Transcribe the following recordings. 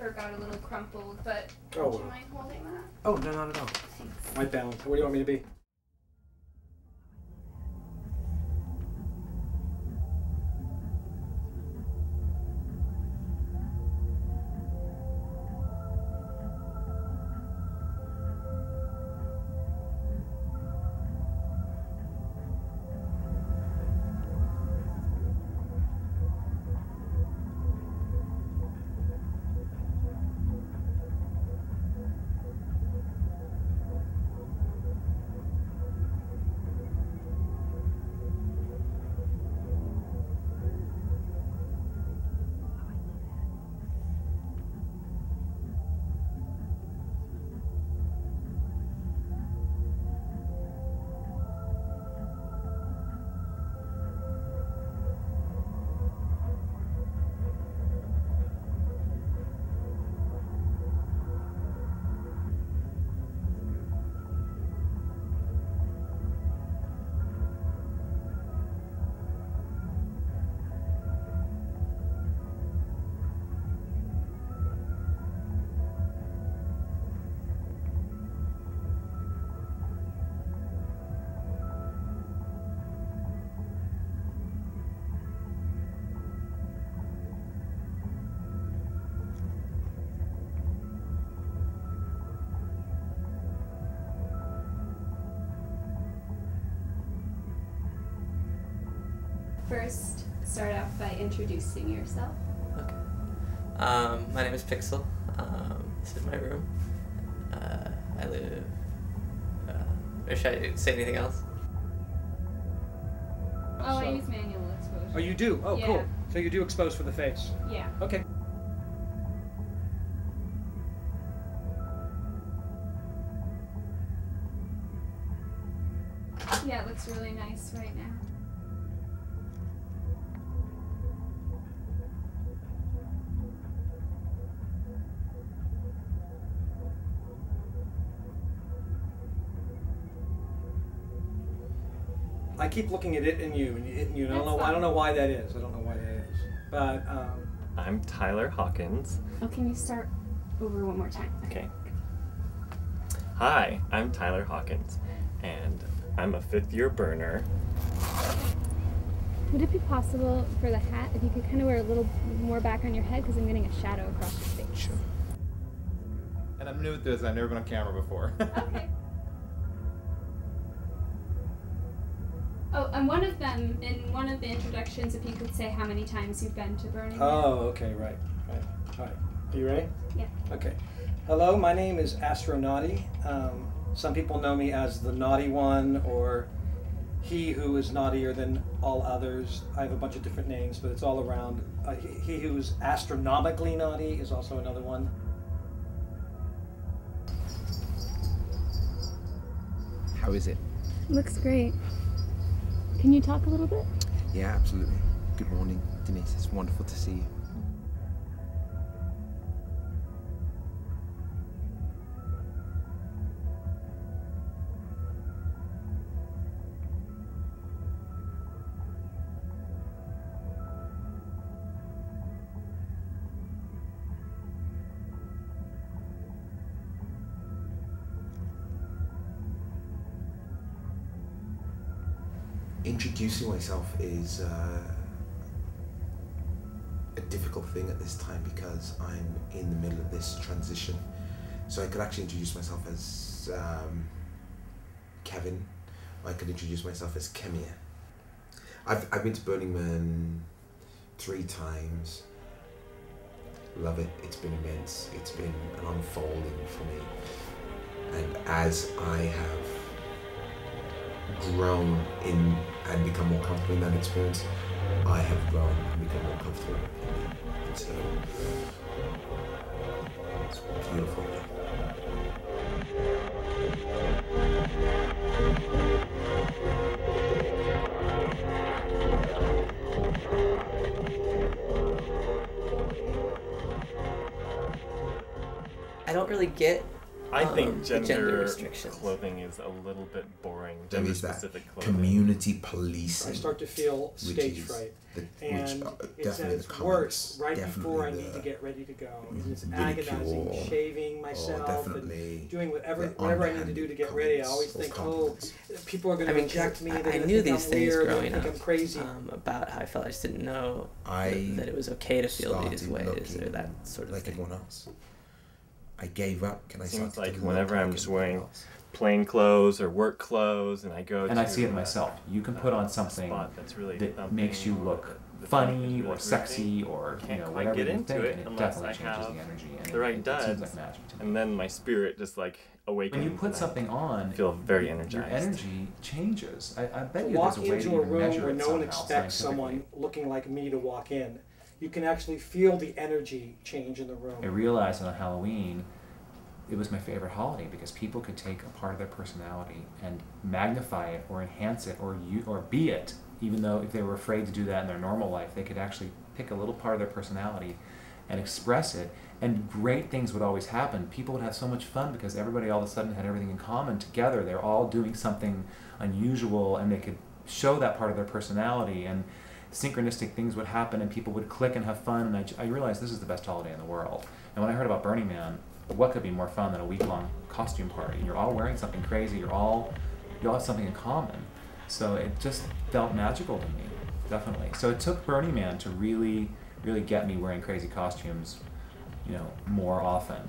paper got a little crumpled, but Oh, would you mind holding that? Oh, no, not at all. Thanks. White balance. Where do you want me to be? First, start off by introducing yourself. Okay. My name is Pixel. This is my room. I live... or should I say anything else? Oh, I use manual exposure. Oh, you do? Oh, Yeah. cool. So you do expose for the face. Yeah. Okay. Yeah, it looks really nice right now. I keep looking at it and you, and it and you. And I don't know why that is. I don't know why that is. But I'm Tyler Hawkins. Oh, can you start over one more time? Okay. Hi, I'm Tyler Hawkins, and I'm a fifth-year burner. Would it be possible for the hat if you could kind of wear a little more back on your head, because I'm getting a shadow across your face? Sure. And I'm new at this. I've never been on camera before. Okay. Oh, and one of them, in one of the introductions, if you could say how many times you've been to Burning Man. oh, okay, right. All right. Are you ready? Yeah. Okay. Hello, my name is Astronaughty. Some people know me as the naughty one, or he who is naughtier than all others. I have a bunch of different names, but it's all around. He who's astronomically naughty is also another one. How is it? Looks great. Can you talk a little bit? Yeah, absolutely. Good morning, Denise. It's wonderful to see you. Introducing myself is a difficult thing at this time because I'm in the middle of this transition. So I could actually introduce myself as Kevin, or I could introduce myself as Kemia. I've been to Burning Man 3 times. Love it. It's been immense. It's been an unfolding for me. And as I have grown in and become more comfortable in that experience, I have grown and become more comfortable in it. And so it's beautiful. I don't really get I think the gender restrictions. clothing is a little bit boring. There is that Gender-specific clothing. community policing. I start to feel stage is fright. which And it definitely says the worse comments, right definitely before I the need to get ready to go. mm, And it's ridicule, agonizing, shaving myself definitely and doing whatever the I need to do to get ready. I underhanded always comments think, or oh, compliments. people are going to reject me. They're I going to knew think these I'm things weird. They're growing going to up think I'm crazy. about how I felt. I just didn't know I that it was okay to feel these started ways or looking that sort of like thing. everyone else. I gave up. Can I Seems start like to whenever look I'm like just everyone wearing else? plain clothes or work clothes, and I go And to I see it myself. You can put on something spot that's really that thumping, makes you or look the funny thing is or really sexy groovy. or Can't you know quite whatever get you into think, it and it unless definitely I changes have the energy. And the right it seems duds, like magic to me. and then my spirit just like awakens. When you put and I something on, feel very your energized. energy changes. I bet To you walk there's a way to into a even room measure where it no one somehow, expects someone scientifically. looking like me to walk in, you can actually feel the energy change in the room. I realized on Halloween, it was my favorite holiday because people could take a part of their personality and magnify it or enhance it or be it. Even though if they were afraid to do that in their normal life, they could actually pick a little part of their personality and express it. And great things would always happen. People would have so much fun because everybody all of a sudden had everything in common together. They're all doing something unusual and they could show that part of their personality, and synchronistic things would happen and people would click and have fun. And I realized this is the best holiday in the world. And when I heard about Burning Man, what could be more fun than a week-long costume party? You're all wearing something crazy. You all have something in common. So it just felt magical to me, definitely. So it took Burning Man to really, really get me wearing crazy costumes, you know, more often.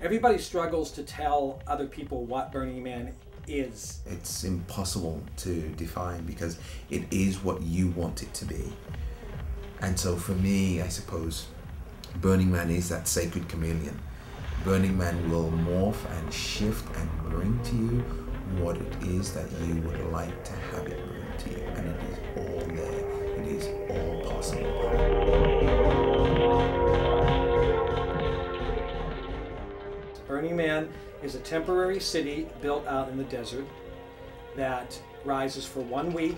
Everybody struggles to tell other people what Burning Man is. It's impossible to define because it is what you want it to be. And so for me, I suppose, Burning Man is that sacred chameleon. Burning Man will morph and shift and bring to you what it is that you would like to have it bring to you. And it is all there. It is all possible. Burning Man is a temporary city built out in the desert that rises for 1 week.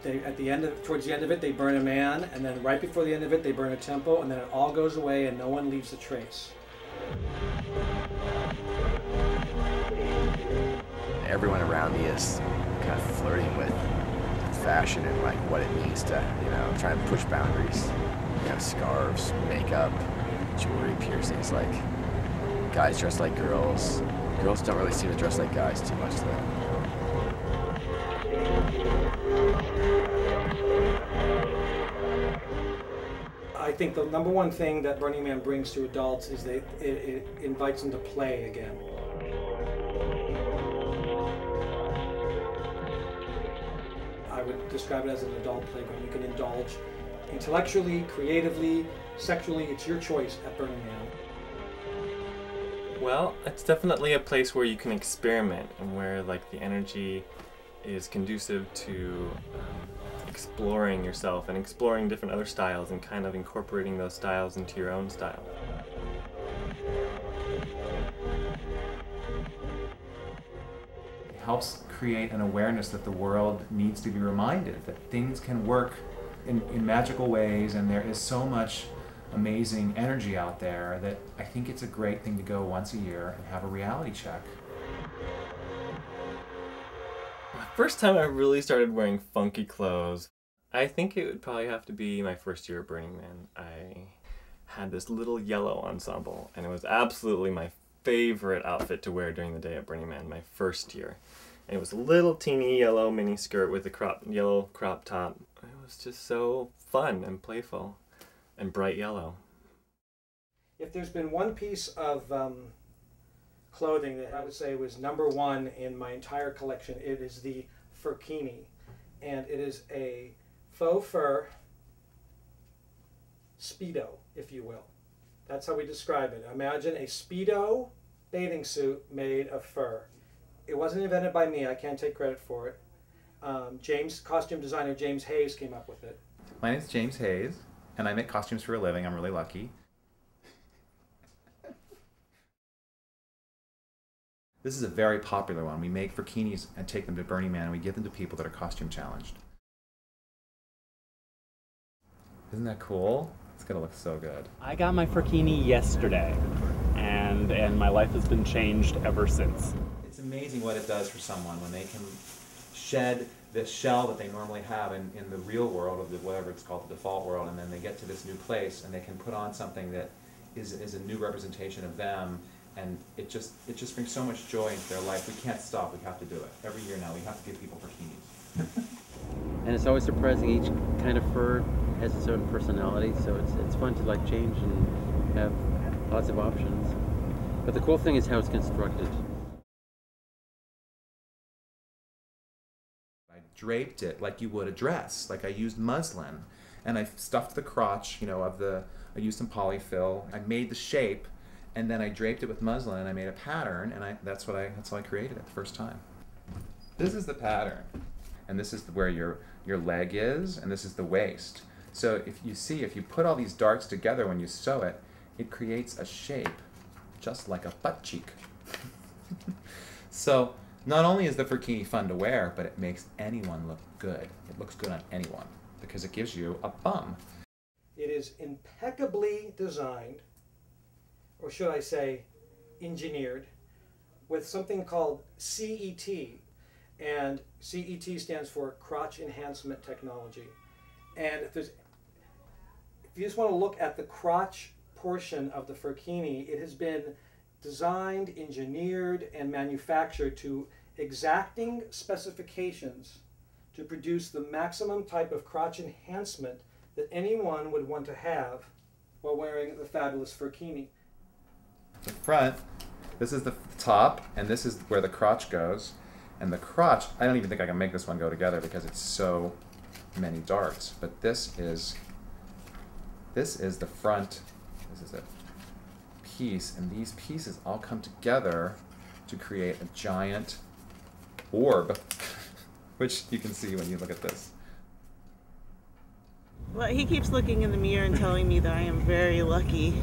Towards the end of it, they burn a man, and then right before the end of it, they burn a temple, and then it all goes away, and no one leaves a trace. Everyone around me is kind of flirting with fashion and like what it means to, you know, try and push boundaries. Kind of scarves, makeup, jewelry, piercings. Like guys dress like girls. Girls don't really seem to dress like guys too much though. I think the number one thing that Burning Man brings to adults is that it invites them to play again. I would describe it as an adult playground. You can indulge intellectually, creatively, sexually. It's your choice at Burning Man. Well, it's definitely a place where you can experiment and where like the energy is conducive to exploring yourself and exploring different other styles and kind of incorporating those styles into your own style. It helps create an awareness that the world needs to be reminded that things can work in magical ways, and there is so much amazing energy out there that I think it's a great thing to go once a year and have a reality check. First time I really started wearing funky clothes, I think it would probably have to be my first year at Burning Man. I had this little yellow ensemble, and it was absolutely my favorite outfit to wear during the day at Burning Man, my first year. And it was a little teeny yellow mini skirt with a yellow crop top. It was just so fun and playful and bright yellow. If there's been one piece of clothing that I would say was number one in my entire collection, it is the furkini. And it is a faux fur Speedo, if you will. That's how we describe it. Imagine a Speedo bathing suit made of fur. It wasn't invented by me. I can't take credit for it. Costume designer James Hayes came up with it. My name is James Hayes, and I make costumes for a living. I'm really lucky. This is a very popular one. We make furkinis and take them to Burning Man, and we give them to people that are costume challenged. Isn't that cool? gonna look so good. I got my furkini yesterday, and my life has been changed ever since. It's amazing what it does for someone when they can shed this shell that they normally have in the real world, of the, whatever it's called, the default world, and then they get to this new place and they can put on something that is a new representation of them, and it just brings so much joy into their life. We can't stop. We have to do it. Every year now we have to give people furkinis. And it's always surprising. Each kind of fur has its own personality, so it's fun to like change and have lots of options. But the cool thing is how it's constructed. I draped it like you would a dress. Like I used muslin, and I stuffed the crotch, you know, I used some polyfill. I made the shape, and then I draped it with muslin, and I made a pattern, and that's how I created it the first time. This is the pattern, and this is where your leg is, and this is the waist. So if you put all these darts together when you sew it, it creates a shape just like a butt cheek. So not only is the furkini fun to wear, but it makes anyone look good. It looks good on anyone because it gives you a bum. It is impeccably designed, or should I say engineered, with something called CET. And CET stands for Crotch Enhancement Technology. And if you just want to look at the crotch portion of the furkini, it has been designed, engineered, and manufactured to exacting specifications to produce the maximum type of crotch enhancement that anyone would want to have while wearing the fabulous furkini. The front, this is the top, and this is where the crotch goes. And the crotch, I don't even think I can make this one go together because it's so many darts. But this is the front, this is a piece, and these pieces all come together to create a giant orb, which you can see when you look at this. Well, he keeps looking in the mirror and telling me that I am very lucky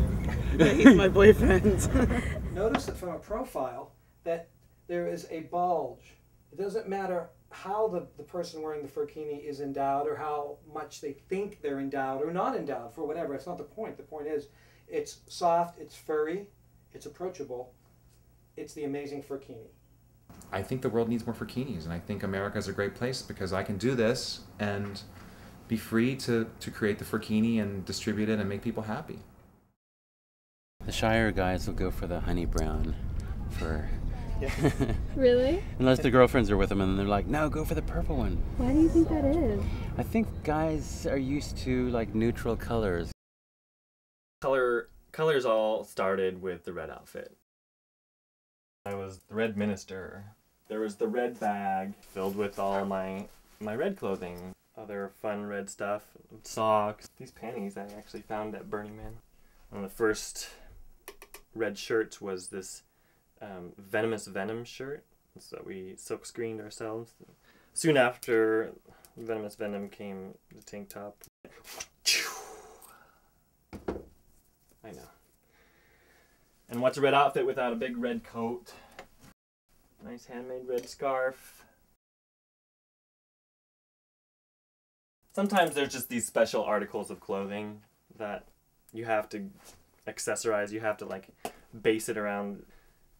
that he's my boyfriend. Notice that from a profile that there is a bulge. It doesn't matter how the person wearing the furkini is endowed or how much they think they're endowed or not endowed for whatever. It's not the point. The point is it's soft, it's furry, it's approachable. It's the amazing furkini. I think the world needs more furkinis, and I think America is a great place because I can do this and be free to create the furkini and distribute it and make people happy. The Shire guys will go for the honey brown for... Really? Unless the girlfriends are with them and they're like, no, go for the purple one. Why do you think that is? I think guys are used to like neutral colors. Colors all started with the red outfit. I was the red minister. There was the red bag filled with all my red clothing. Other fun red stuff, socks. These panties I actually found at Burning Man. One of the first red shirts was this Venomous Venom shirt that we silk screened ourselves. Soon after Venomous Venom came the tank top. I know. And what's a red outfit without a big red coat? Nice handmade red scarf. Sometimes there's just these special articles of clothing that you have to accessorize, you have to like base it around.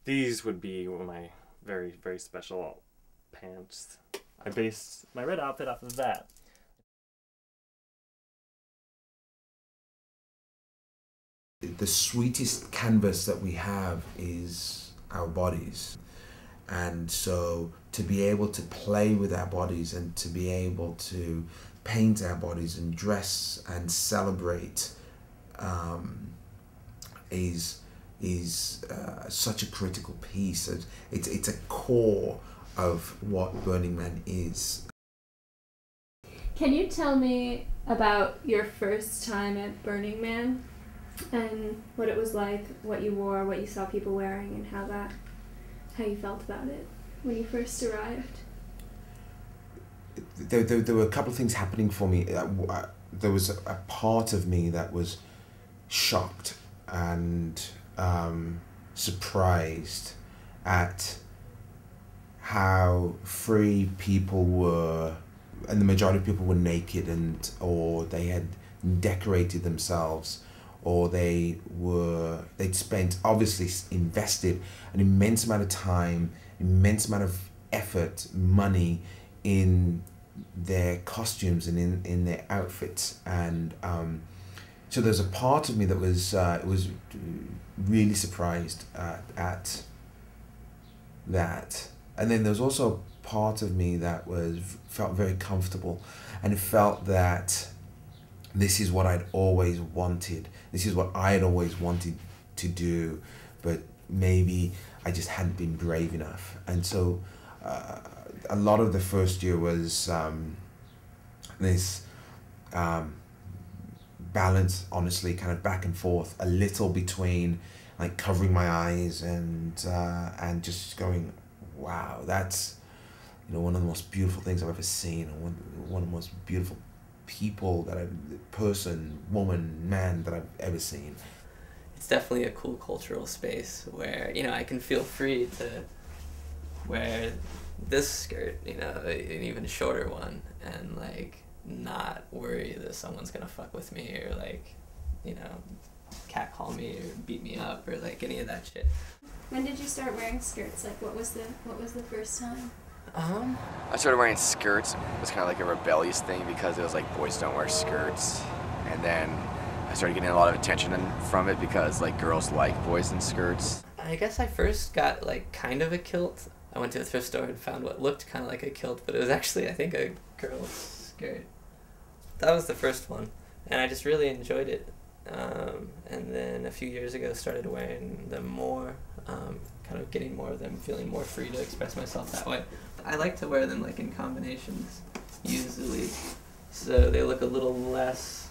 These would be one of my very, very special pants. I based my red outfit off of that. The sweetest canvas that we have is our bodies. And so to be able to play with our bodies and to be able to paint our bodies and dress and celebrate is such a critical piece. It's a core of what Burning Man is. Can you tell me about your first time at Burning Man and what it was like, what you wore, what you saw people wearing, and how you felt about it when you first arrived? There were a couple of things happening for me. There was a part of me that was shocked and surprised at how free people were, and the majority of people were naked or they had decorated themselves, or they'd spent, obviously invested an immense amount of time, immense amount of effort, money in their costumes and in their outfits. And so there's a part of me that was really surprised at that. And then there's also a part of me that felt very comfortable, and it felt that this is what I'd always wanted. This is what I had always wanted to do, but maybe I just hadn't been brave enough. And so a lot of the first year was this balance, honestly, kind of back and forth, a little between like covering my eyes and just going, wow, that's, you know, one of the most beautiful things I've ever seen, and one of the most beautiful people woman, man that I've ever seen. It's definitely a cool cultural space where, you know, I can feel free to wear this skirt, you know, an even shorter one, and like not worry that someone's gonna fuck with me or like, you know, catcall me or beat me up or like any of that shit. When did you start wearing skirts? Like, what was the first time? I started wearing skirts. It was kind of like a rebellious thing because it was like boys don't wear skirts, and then I started getting a lot of attention from it because like girls like boys in skirts. I guess I first got like kind of a kilt. I went to the thrift store and found what looked kind of like a kilt, but it was actually, I think, a girl's skirt. That was the first one, and I just really enjoyed it. And then a few years ago started wearing them more, kind of getting more of them, feeling more free to express myself that way. I like to wear them like in combinations, usually, so they look a little less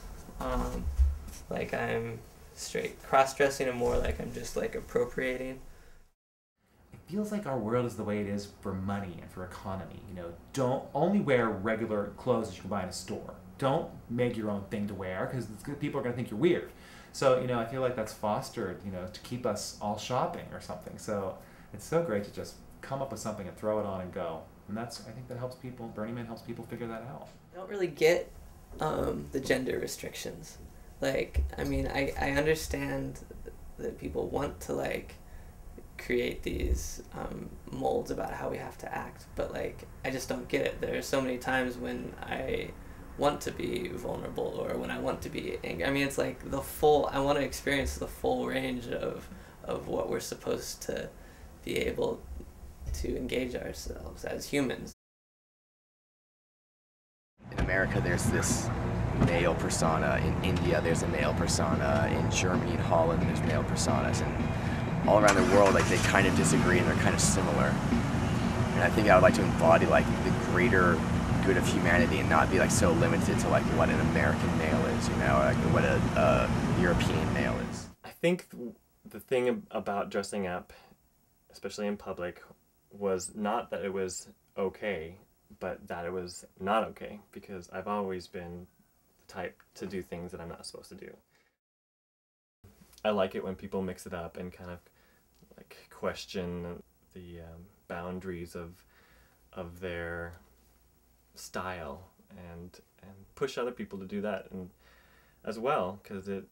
like I'm straight cross-dressing and more like I'm just like appropriating. It feels like our world is the way it is for money and for economy. You know, don't only wear regular clothes that you can buy in a store. Don't make your own thing to wear because people are going to think you're weird. So, you know, I feel like that's fostered, you know, to keep us all shopping or something. So it's so great to just come up with something and throw it on and go. And I think that helps people, Burning Man helps people figure that out. I don't really get the gender restrictions. Like, I mean, I understand that people want to, like, create these molds about how we have to act, but, like, I just don't get it. There are so many times when I want to be vulnerable or when I want to be angry. I mean, it's like I want to experience the full range of what we're supposed to be able to engage ourselves as humans. In America, there's this male persona. In India, there's a male persona. In Germany and Holland, there's male personas. And all around the world, like, they kind of disagree and they're kind of similar. And I think I would like to embody, like, the greater good of humanity and not be, like, so limited to, like, what an American male is, you know, like what a European male is. I think the thing about dressing up, especially in public, was not that it was okay, but that it was not okay, because I've always been the type to do things that I'm not supposed to do. I like it when people mix it up and kind of like question the boundaries of their style and push other people to do that and as well, because it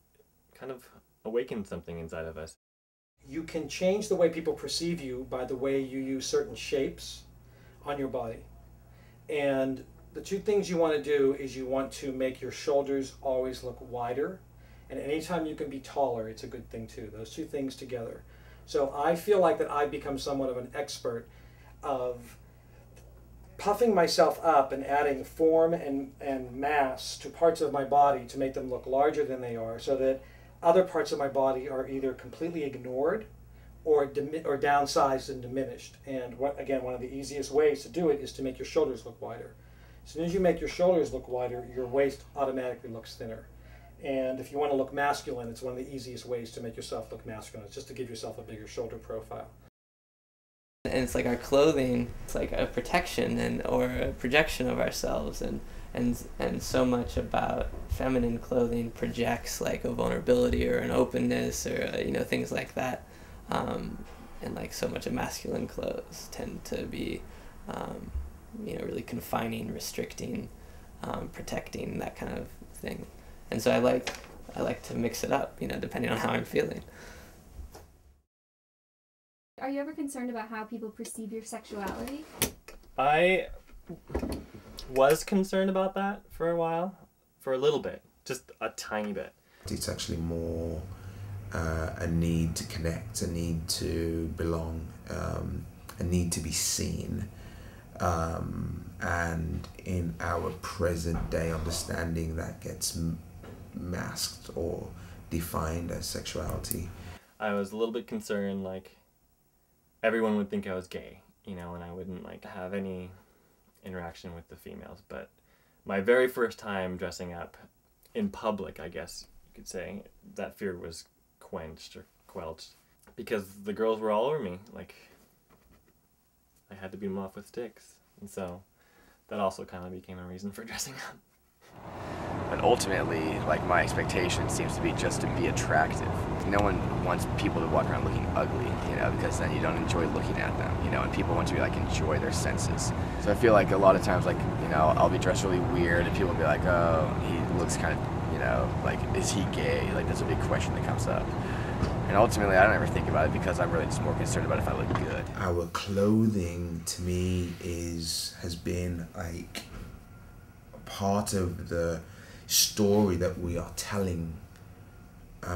kind of awakens something inside of us. You can change the way people perceive you by the way you use certain shapes on your body. And the two things you want to do is you want to make your shoulders always look wider, and anytime you can be taller, it's a good thing too. Those two things together. So I feel like that I've become somewhat of an expert of puffing myself up and adding form and mass to parts of my body to make them look larger than they are, so that other parts of my body are either completely ignored or downsized and diminished. And again, one of the easiest ways to do it is to make your shoulders look wider. As soon as you make your shoulders look wider, your waist automatically looks thinner. And if you want to look masculine, it's one of the easiest ways to make yourself look masculine. It's just to give yourself a bigger shoulder profile. And it's like our clothing, it's like a protection or a projection of ourselves, and so much about feminine clothing projects like a vulnerability or an openness or you know, things like that, and like so much of masculine clothes tend to be you know, really confining, restricting, protecting, that kind of thing. And so I like to mix it up, you know, depending on how I'm feeling. Are you ever concerned about how people perceive your sexuality? I was concerned about that for a while, for a little bit, just a tiny bit. It's actually more a need to connect, a need to belong, a need to be seen. And in our present day understanding, that gets masked or defined as sexuality. I was a little bit concerned, like, everyone would think I was gay, you know, and I wouldn't, like, have any interaction with the females. But my very first time dressing up in public, I guess you could say, that fear was quenched or quelched, because the girls were all over me. Like, I had to beat them off with sticks. And so that also kind of became a reason for dressing up. But ultimately, like, my expectation seems to be just to be attractive. No one wants people to walk around looking ugly, you know, because then you don't enjoy looking at them, you know, and people want to, like, enjoy their senses. So I feel like a lot of times, like, you know, I'll be dressed really weird and people will be like, oh, he looks kind of, you know, like, is he gay? Like, that's a big question that comes up. And ultimately, I don't ever think about it because I'm really just more concerned about if I look good. Our clothing, to me, has been, like, part of the story that we are telling,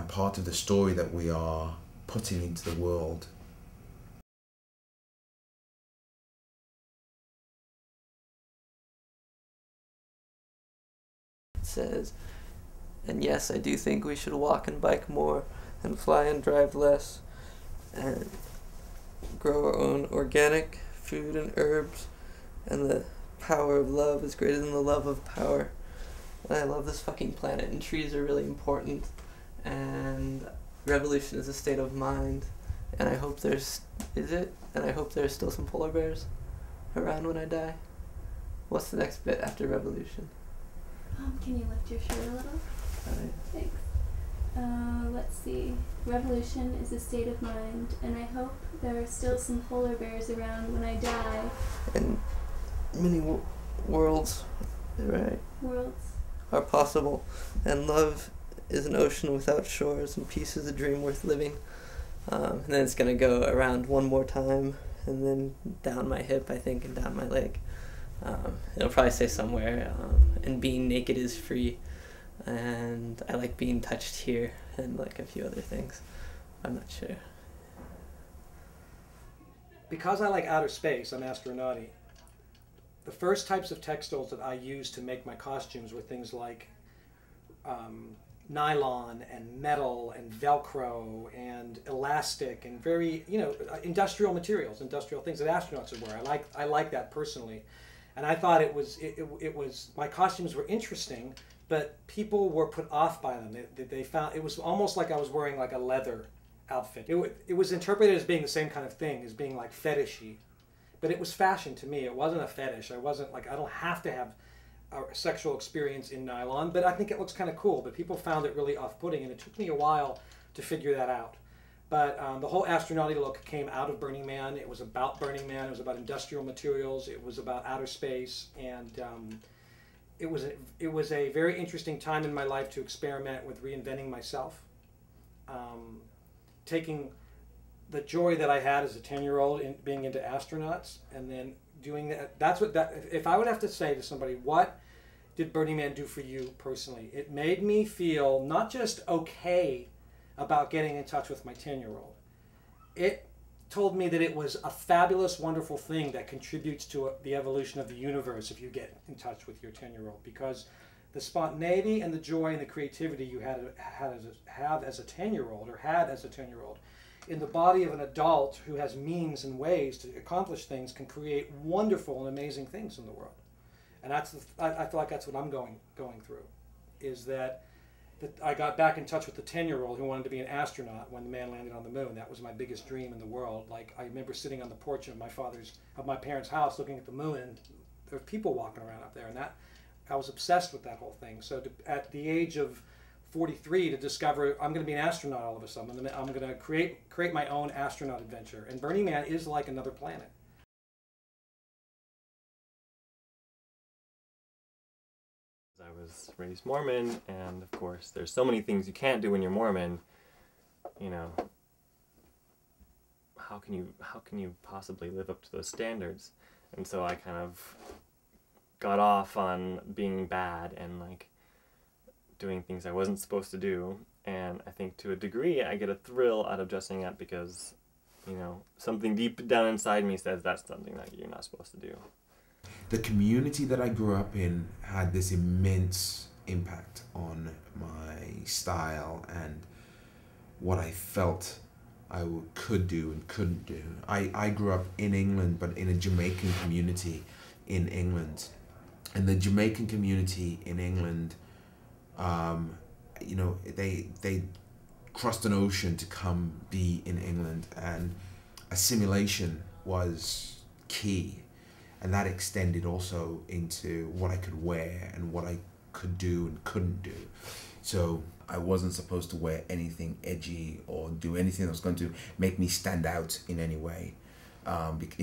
part of the story that we are putting into the world. It says, and yes, I do think we should walk and bike more, and fly and drive less, and grow our own organic food and herbs, and the power of love is greater than the love of power. And I love this fucking planet, and trees are really important, and revolution is a state of mind, and I hope there's, and I hope there's still some polar bears around when I die. What's the next bit after revolution? Can you lift your shirt a little? Alright. Thanks. Let's see. Revolution is a state of mind, and I hope there are still some polar bears around when I die. And many worlds, right? Worlds are possible, and love is an ocean without shores, and peace is a dream worth living. And then it's gonna go around one more time, and then down my hip, I think, and down my leg. It'll probably say somewhere, and being naked is free, and I like being touched here, and like a few other things. I'm not sure. Because I like outer space, I'm astronauty. The first types of textiles that I used to make my costumes were things like nylon and metal and Velcro and elastic and very, you know, industrial materials, industrial things that astronauts would wear. I like that personally. And I thought it was my costumes were interesting, but people were put off by them. They found it was almost like I was wearing like a leather outfit. It was interpreted as being the same kind of thing, as being like fetishy. But it was fashion to me. It wasn't a fetish. I wasn't like, I don't have to have a sexual experience in nylon, but I think it looks kind of cool. But people found it really off-putting, and it took me a while to figure that out. But the whole astronauty look came out of Burning Man. It was about Burning Man. It was about industrial materials. It was about outer space, and it was a very interesting time in my life to experiment with reinventing myself, taking the joy that I had as a 10-year-old in being into astronauts, and then doing that. If I would have to say to somebody, what did Burning Man do for you personally? It made me feel not just okay about getting in touch with my 10-year-old. It told me that it was a fabulous, wonderful thing that contributes to the evolution of the universe if you get in touch with your 10-year-old, because the spontaneity and the joy and the creativity you have as a 10-year-old, or had as a 10-year-old, in the body of an adult who has means and ways to accomplish things, can create wonderful and amazing things in the world. And I feel like that's what I'm going through, is that I got back in touch with the 10-year-old who wanted to be an astronaut when the man landed on the moon. That was my biggest dream in the world. Like, I remember sitting on the porch of my parents' house looking at the moon, and there were people walking around up there, and I was obsessed with that whole thing. So at the age of 43, to discover I'm going to be an astronaut all of a sudden. I'm going to create my own astronaut adventure. And Burning Man is like another planet. I was raised Mormon, and of course there's so many things you can't do when you're Mormon. You know, how can you possibly live up to those standards? And so I kind of got off on being bad and like doing things I wasn't supposed to do. And I think to a degree I get a thrill out of dressing up because, you know, something deep down inside me says that's something that you're not supposed to do. The community that I grew up in had this immense impact on my style and what I felt I could do and couldn't do. I grew up in England, but in a Jamaican community in England. And the Jamaican community in England, you know, they crossed an ocean to come be in England, and assimilation was key. And that extended also into what I could wear and what I could do and couldn't do. So I wasn't supposed to wear anything edgy or do anything that was going to make me stand out in any way,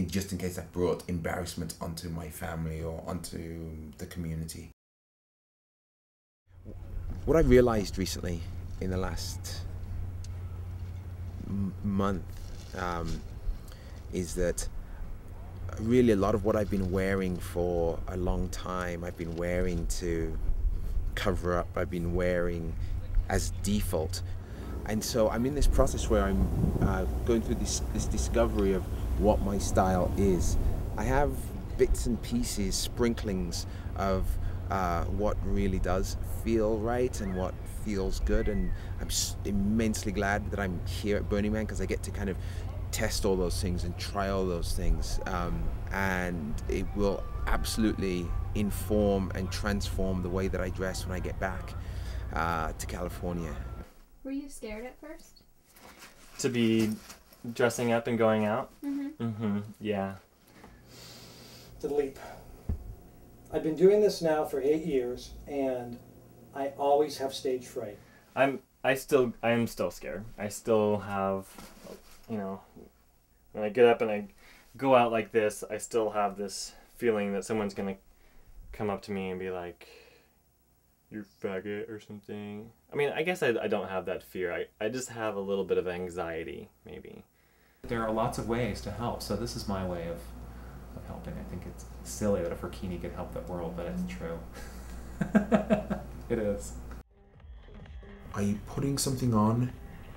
just in case I brought embarrassment onto my family or onto the community. What I realized recently in the last month is that really a lot of what I've been wearing for a long time, I've been wearing to cover up, I've been wearing as default. And so I'm in this process where I'm going through this discovery of what my style is. I have bits and pieces, sprinklings of what really does feel right and what feels good, and I'm immensely glad that I'm here at Burning Man because I get to kind of test all those things and try all those things, and it will absolutely inform and transform the way that I dress when I get back to California. Were you scared at first? To be dressing up and going out? Yeah. It's a leap. I've been doing this now for 8 years, and I always have stage fright. I am still scared. I still have, you know, when I get up and I go out like this, I still have this feeling that someone's gonna come up to me and be like, "You faggot" or something. I mean, I guess I don't have that fear. I just have a little bit of anxiety, maybe. There are lots of ways to help, so this is my way of helping. I think it's silly that a Furkini could help the world, but it's true. It is. Are you putting something on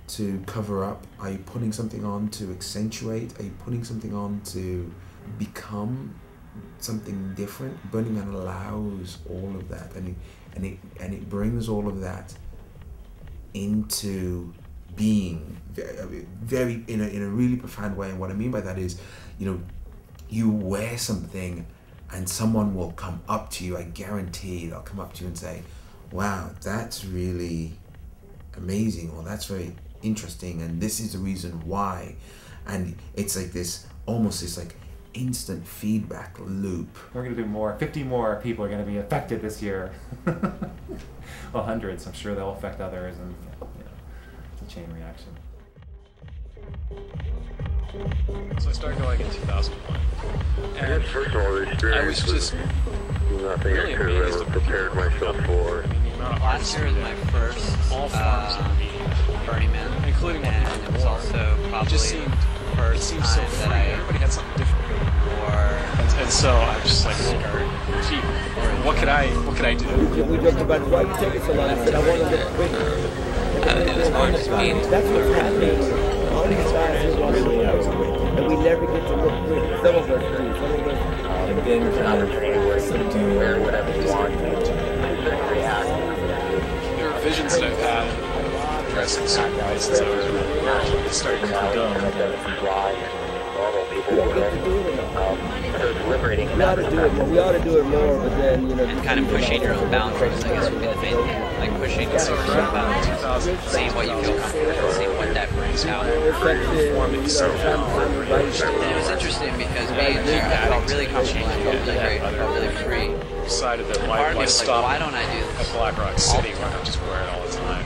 to cover up? Are you putting something on to accentuate? Are you putting something on to become something different? Burning Man allows all of that, and it brings all of that into being very in a really profound way. And what I mean by that is, you know, you wear something and someone will come up to you, I guarantee they'll come up to you and say, "Wow, that's really amazing," or "That's very interesting, and this is the reason why." And it's like this, almost this like instant feedback loop. We're going to do more. 50 more people are going to be affected this year. Well, hundreds. I'm sure they'll affect others, and you know, it's a chain reaction. So I started going in 2001, and I was just really amazed at prepared myself for. Last year was my first Burning Man, including and it was also probably the first time that everybody had something different. And so I was just like, gee, what could I do? We talked about why you take it so long. I said I want to get quick. It was more just being That's what's happening. All these guys who want to look quick, and we never get to look quick. Some of us do. Some of us. And then an opportunity where you can wear whatever you want and react. There are visions that I've had dressing certain ways since I was really starting to come down. We ought to do it more. We ought to do it more, but then, you know... And kind of pushing your own boundaries, I guess, would be the main thing. Like pushing your own boundaries, seeing what you feel comfortable with, seeing what that brings out. And it was interesting because being there, I felt really comfortable, I felt really great, I felt really free. Decided that part of me was like, why don't I do this? At Black Rock City, why not just wear it all the time?